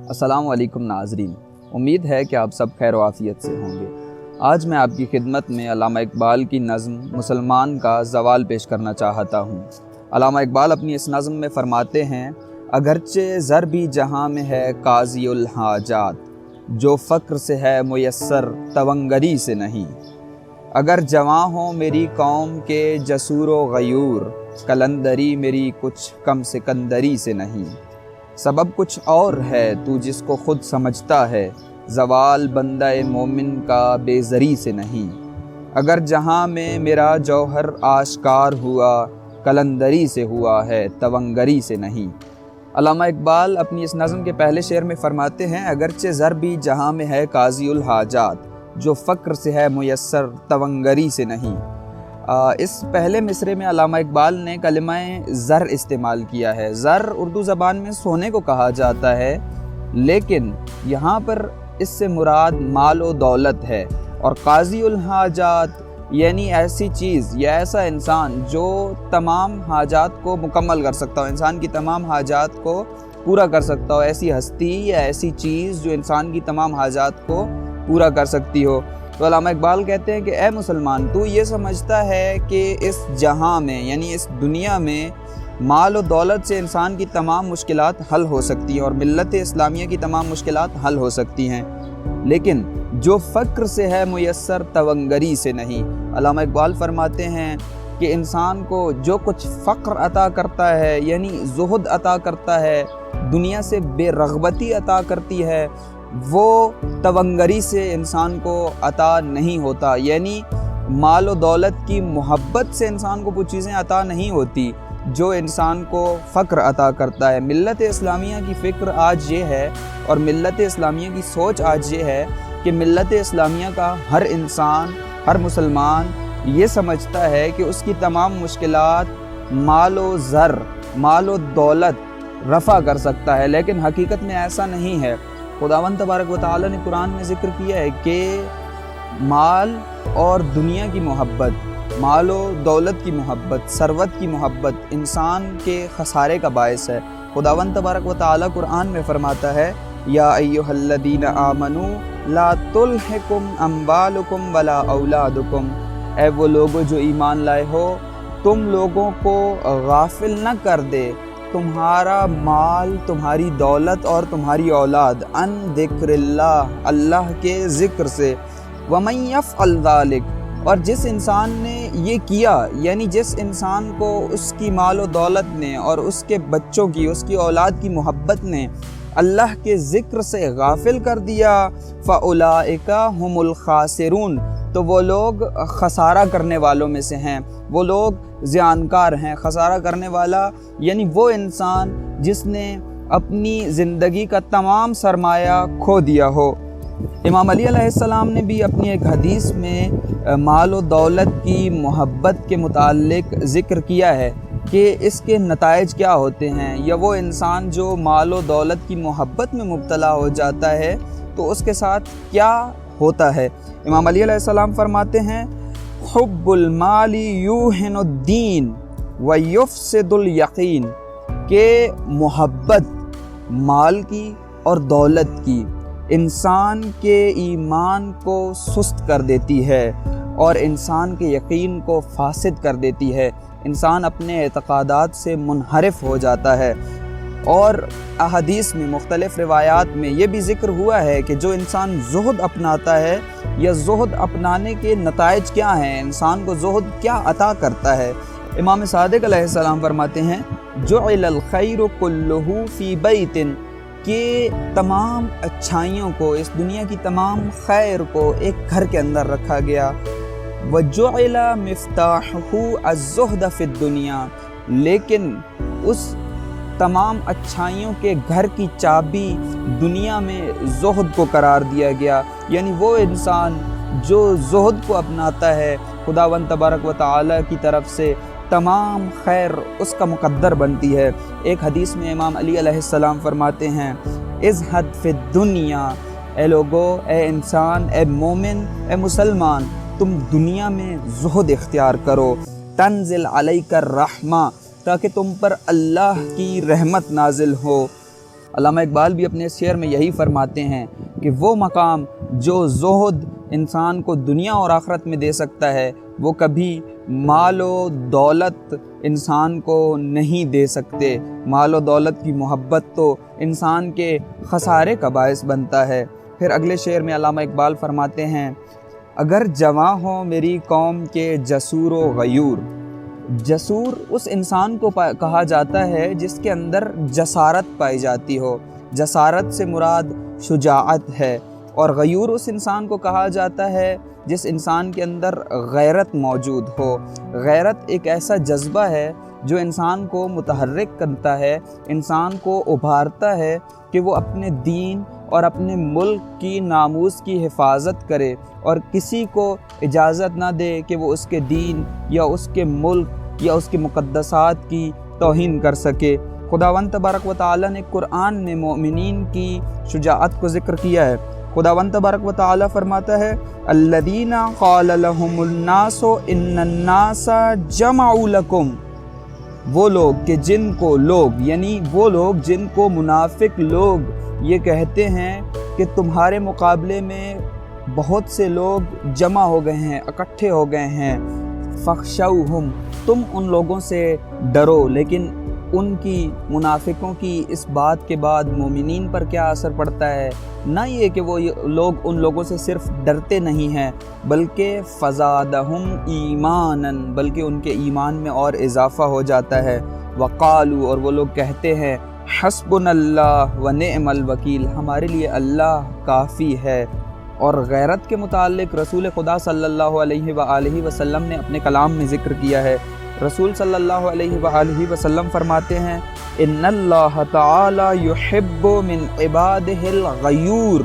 السلام علیکم ناظرین، امید ہے کہ آپ سب خیر و عافیت سے ہوں گے۔ آج میں آپ کی خدمت میں علامہ اقبال کی نظم مسلمان کا زوال پیش کرنا چاہتا ہوں۔ علامہ اقبال اپنی اس نظم میں فرماتے ہیں، اگرچہ زر بھی جہاں میں ہے قاضی الحاجات، جو فقر سے ہے میسر تونگری سے نہیں۔ اگر جواں ہو میری قوم کے جسور و غیور، قلندری میری کچھ کم سکندری سے نہیں۔ سبب کچھ اور ہے تو جس کو خود سمجھتا ہے، زوال بندہ مومن کا بے زری سے نہیں۔ اگر جہاں میں میرا جوہر آشکار ہوا، قلندری سے ہوا ہے تونگری سے نہیں۔ علامہ اقبال اپنی اس نظم کے پہلے شعر میں فرماتے ہیں، اگرچہ زر بھی جہاں میں ہے قاضی الحاجات، جو فقر سے ہے میسر تونگری سے نہیں۔ اس پہلے مصرے میں علامہ اقبال نے کلمہ زر استعمال کیا ہے۔ زر اردو زبان میں سونے کو کہا جاتا ہے، لیکن یہاں پر اس سے مراد مال و دولت ہے، اور قاضی الحاجات یعنی ایسی چیز یا ایسا انسان جو تمام حاجات کو مکمل کر سکتا ہو، انسان کی تمام حاجات کو پورا کر سکتا ہو، ایسی ہستی یا ایسی چیز جو انسان کی تمام حاجات کو پورا کر سکتی ہو۔ تو علامہ اقبال کہتے ہیں کہ اے مسلمان، تو یہ سمجھتا ہے کہ اس جہاں میں یعنی اس دنیا میں مال و دولت سے انسان کی تمام مشکلات حل ہو سکتی ہیں اور ملت اسلامیہ کی تمام مشکلات حل ہو سکتی ہیں، لیکن جو فقر سے ہے میسر تونگری سے نہیں۔ علامہ اقبال فرماتے ہیں کہ انسان کو جو کچھ فقر عطا کرتا ہے یعنی زہد عطا کرتا ہے، دنیا سے بے رغبتی عطا کرتی ہے، وہ تونگری سے انسان کو عطا نہیں ہوتا، یعنی مال و دولت کی محبت سے انسان کو وہ چیزیں عطا نہیں ہوتی جو انسان کو فقر عطا کرتا ہے۔ ملت اسلامیہ کی فکر آج یہ ہے اور ملت اسلامیہ کی سوچ آج یہ ہے کہ ملت اسلامیہ کا ہر انسان، ہر مسلمان یہ سمجھتا ہے کہ اس کی تمام مشکلات مال و زر، مال و دولت رفع کر سکتا ہے، لیکن حقیقت میں ایسا نہیں ہے۔ خداوند تبارک و تعالی نے قرآن میں ذکر کیا ہے کہ مال اور دنیا کی محبت، مال و دولت کی محبت، ثروت کی محبت انسان کے خسارے کا باعث ہے۔ خداوند تبارک و تعالی قرآن میں فرماتا ہے، یا ایھا الذین آمنوا لا تلھکم اموالکم ولا اولادکم، اے وہ لوگو جو ایمان لائے ہو، تم لوگوں کو غافل نہ کر دے تمہارا مال، تمہاری دولت اور تمہاری اولاد ان ذکر اللہ، اللہ کے ذکر سے۔ ومن یفعل ذلک، اور جس انسان نے یہ کیا یعنی جس انسان کو اس کی مال و دولت نے اور اس کے بچوں کی، اس کی اولاد کی محبت نے اللہ کے ذکر سے غافل کر دیا، فاولئک ھم الخاسرون، تو وہ لوگ خسارہ کرنے والوں میں سے ہیں، وہ لوگ زیانکار ہیں۔ خسارہ کرنے والا یعنی وہ انسان جس نے اپنی زندگی کا تمام سرمایہ کھو دیا ہو۔ امام علی علیہ السلام نے بھی اپنی ایک حدیث میں مال و دولت کی محبت کے متعلق ذکر کیا ہے کہ اس کے نتائج کیا ہوتے ہیں، یا وہ انسان جو مال و دولت کی محبت میں مبتلا ہو جاتا ہے تو اس کے ساتھ کیا ہوتا ہے۔ امام علی علیہ السلام فرماتے ہیں، حب المال یوہن الدین ویفسد الیقین، کہ محبت مال کی اور دولت کی انسان کے ایمان کو سست کر دیتی ہے اور انسان کے یقین کو فاسد کر دیتی ہے، انسان اپنے اعتقادات سے منحرف ہو جاتا ہے۔ اور احادیث میں، مختلف روایات میں یہ بھی ذکر ہوا ہے کہ جو انسان زہد اپناتا ہے یا زہد اپنانے کے نتائج کیا ہیں، انسان کو زہد کیا عطا کرتا ہے۔ امام صادق علیہ السلام فرماتے ہیں، جعل الخیر کلہ فی بیت، کہ تمام اچھائیوں کو، اس دنیا کی تمام خیر کو ایک گھر کے اندر رکھا گیا۔ وجعل مفتاحہ الزہد فی الدنیا، لیکن اس تمام اچھائیوں کے گھر کی چابی دنیا میں زہد کو قرار دیا گیا، یعنی وہ انسان جو زہد کو اپناتا ہے، خداوند تبارک و تعالی کی طرف سے تمام خیر اس کا مقدر بنتی ہے۔ ایک حدیث میں امام علی علیہ السلام فرماتے ہیں، ازہد فی الدنیا، اے لوگو، اے انسان، اے مومن، اے مسلمان، تم دنیا میں زہد اختیار کرو، تنزل علیک الرحمہ، تاکہ تم پر اللہ کی رحمت نازل ہو، علامہ اقبال بھی اپنے اس شعر میں یہی فرماتے ہیں کہ وہ مقام جو زہد انسان کو دنیا اور آخرت میں دے سکتا ہے وہ کبھی مال و دولت انسان کو نہیں دے سکتے۔ مال و دولت کی محبت تو انسان کے خسارے کا باعث بنتا ہے۔ پھر اگلے شعر میں علامہ اقبال فرماتے ہیں اگر جواں ہو میری قوم کے جسور و غیور۔ جسور اس انسان کو کہا جاتا ہے جس کے اندر جسارت پائی جاتی ہو، جسارت سے مراد شجاعت ہے، اور غیور اس انسان کو کہا جاتا ہے جس انسان کے اندر غیرت موجود ہو۔ غیرت ایک ایسا جذبہ ہے جو انسان کو متحرک کرتا ہے، انسان کو ابھارتا ہے کہ وہ اپنے دین اور اپنے ملک کی ناموس کی حفاظت کرے اور کسی کو اجازت نہ دے کہ وہ اس کے دین یا اس کے ملک یا اس کے مقدسات کی توہین کر سکے۔ خداوند تبارک و تعالیٰ نے قرآن میں مومنین کی شجاعت کو ذکر کیا ہے۔ خداوند تبارک و تعالیٰ فرماتا ہے الذین قال لهم الناس ان الناس جمعوا لکم۔ وہ لوگ کہ جن کو لوگ یعنی وہ لوگ جن کو منافق لوگ یہ کہتے ہیں کہ تمہارے مقابلے میں بہت سے لوگ جمع ہو گئے ہیں، اکٹھے ہو گئے ہیں، فخشوہم، تم ان لوگوں سے ڈرو۔ لیکن ان کی منافقوں کی اس بات کے بعد مومنین پر کیا اثر پڑتا ہے؟ نہ یہ کہ وہ لوگ ان لوگوں سے صرف ڈرتے نہیں ہیں بلکہ فزادہم ایمانا، بلکہ ان کے ایمان میں اور اضافہ ہو جاتا ہے۔ وقالو، اور وہ لوگ کہتے ہیں حسبنا اللہ ونعم الوکیل، ہمارے لیے اللہ کافی ہے۔ اور غیرت کے متعلق رسول خدا صلی اللہ علیہ وآلہ وسلم نے اپنے کلام میں ذکر کیا ہے۔ رسول صلی اللہ علیہ وآلہ وسلم فرماتے ہیں ان اللہ تعالی یحب من عبادہ الغیور،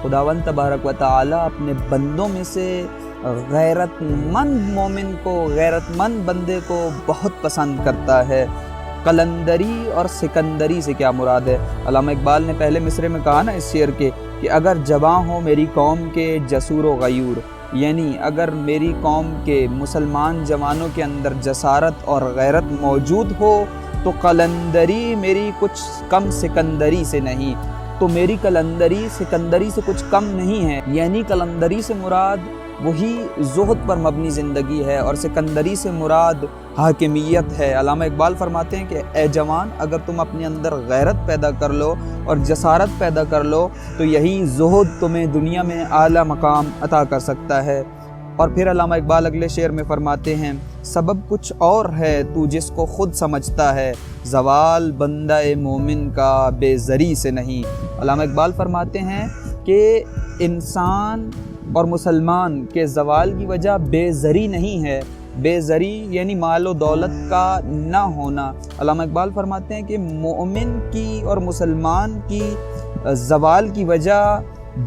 خداوند تبارک و تعالی اپنے بندوں میں سے غیرت مند مومن کو، غیرت مند بندے کو بہت پسند کرتا ہے۔ قلندری اور سکندری سے کیا مراد ہے؟ علامہ اقبال نے پہلے مصرے میں کہا نا اس شعر کے کہ اگر جواں ہو میری قوم کے جسور و غیور، یعنی اگر میری قوم کے مسلمان جوانوں کے اندر جسارت اور غیرت موجود ہو تو قلندری میری کچھ کم سکندری سے نہیں، تو میری قلندری سکندری سے کچھ کم نہیں ہے۔ یعنی قلندری سے مراد وہی زہد پر مبنی زندگی ہے اور سکندری سے مراد حاکمیت ہے۔ علامہ اقبال فرماتے ہیں کہ اے جوان، اگر تم اپنے اندر غیرت پیدا کر لو اور جسارت پیدا کر لو تو یہی زہد تمہیں دنیا میں اعلیٰ مقام عطا کر سکتا ہے۔ اور پھر علامہ اقبال اگلے شعر میں فرماتے ہیں سبب کچھ اور ہے تو جس کو خود سمجھتا ہے، زوال بندہ مومن کا بے زری سے نہیں۔ علامہ اقبال فرماتے ہیں کہ انسان اور مسلمان کے زوال کی وجہ بے زری نہیں ہے، بے زری یعنی مال و دولت کا نہ ہونا۔ علامہ اقبال فرماتے ہیں کہ مومن کی اور مسلمان کی زوال کی وجہ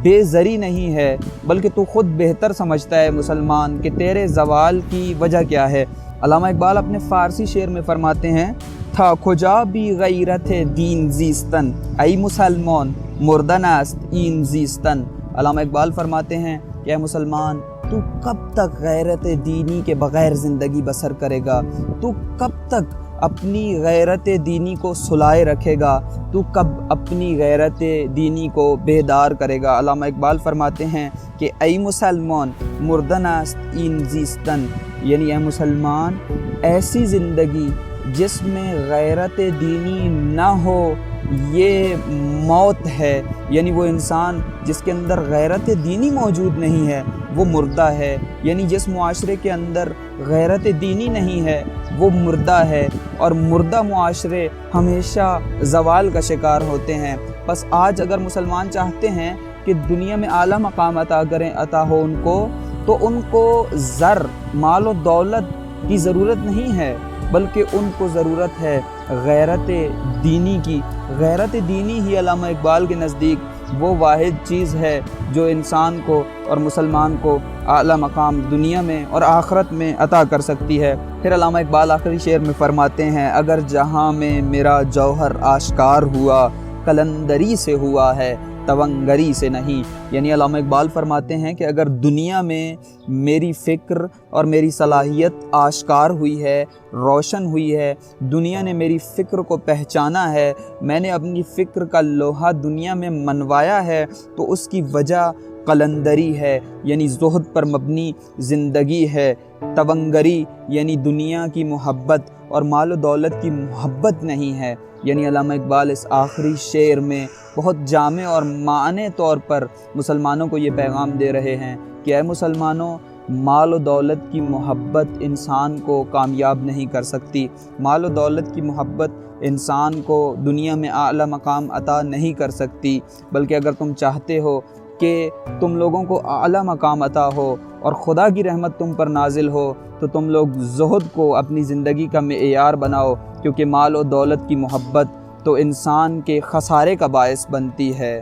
بے زری نہیں ہے بلکہ تو خود بہتر سمجھتا ہے مسلمان کہ تیرے زوال کی وجہ کیا ہے۔ علامہ اقبال اپنے فارسی شعر میں فرماتے ہیں تھا کجا بھی غیرت دین زیستن، ای مسلمان مردن است این زیستن۔ علامہ اقبال فرماتے ہیں کہ اے مسلمان، تو کب تک غیرت دینی کے بغیر زندگی بسر کرے گا؟ تو کب تک اپنی غیرت دینی کو سلائے رکھے گا؟ تو کب اپنی غیرت دینی کو بیدار کرے گا؟ علامہ اقبال فرماتے ہیں کہ اے مسلمان مردن است این زیستن، یعنی اے مسلمان ایسی زندگی جس میں غیرت دینی نہ ہو یہ موت ہے، یعنی وہ انسان جس کے اندر غیرت دینی موجود نہیں ہے وہ مردہ ہے، یعنی جس معاشرے کے اندر غیرت دینی نہیں ہے وہ مردہ ہے، اور مردہ معاشرے ہمیشہ زوال کا شکار ہوتے ہیں۔ بس آج اگر مسلمان چاہتے ہیں کہ دنیا میں اعلیٰ مقام عطا ہو ان کو، تو ان کو زر، مال و دولت کی ضرورت نہیں ہے بلکہ ان کو ضرورت ہے غیرت دینی کی۔ غیرت دینی ہی علامہ اقبال کے نزدیک وہ واحد چیز ہے جو انسان کو اور مسلمان کو اعلیٰ مقام دنیا میں اور آخرت میں عطا کر سکتی ہے۔ پھر علامہ اقبال آخری شعر میں فرماتے ہیں اگر جہاں میں میرا جوہر آشکار ہوا، قلندری سے ہوا ہے، تونگری سے نہیں۔ یعنی علامہ اقبال فرماتے ہیں کہ اگر دنیا میں میری فکر اور میری صلاحیت آشکار ہوئی ہے، روشن ہوئی ہے، دنیا نے میری فکر کو پہچانا ہے، میں نے اپنی فکر کا لوہا دنیا میں منوایا ہے، تو اس کی وجہ قلندری ہے، یعنی زہد پر مبنی زندگی ہے۔ تونگری یعنی دنیا کی محبت اور مال و دولت کی محبت نہیں ہے۔ یعنی علامہ اقبال اس آخری شعر میں بہت جامع اور معنی طور پر مسلمانوں کو یہ پیغام دے رہے ہیں کہ اے مسلمانوں، مال و دولت کی محبت انسان کو کامیاب نہیں کر سکتی، مال و دولت کی محبت انسان کو دنیا میں اعلیٰ مقام عطا نہیں کر سکتی، بلکہ اگر تم چاہتے ہو کہ تم لوگوں کو اعلیٰ مقام عطا ہو اور خدا کی رحمت تم پر نازل ہو، تو تم لوگ زہد کو اپنی زندگی کا معیار بناؤ، کیونکہ مال و دولت کی محبت تو انسان کے خسارے کا باعث بنتی ہے۔